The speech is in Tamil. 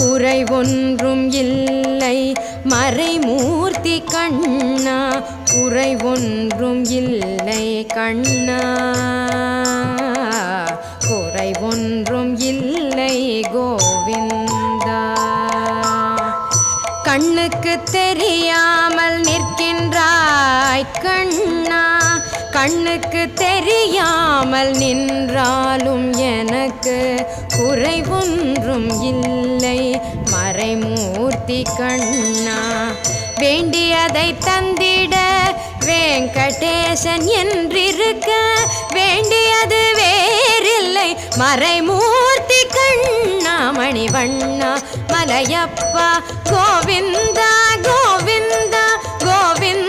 குறை ஒன்றும் இல்லை மறைமூர்த்தி கண்ணா, குறை ஒன்றும் இல்லை கண்ணா, குறை ஒன்றும் இல்லை கோவிந்தா. கண்ணுக்கு தெரியாமல் நிற்கின்றாய் கண்ணா, கண்ணுக்கு தெரியாமல் நின்றாலும் எனக்கு குறை ஒன்றும் இல்லை மறைமூர்த்தி கண்ணா. வேண்டியதை தந்திட வெங்கடேசன் என்றிருக்க, வேண்டியது வேறில்லை மறைமூர்த்தி கண்ணா. மணிவண்ணா மலையப்பா கோவிந்தா கோவிந்தா கோவிந்தா.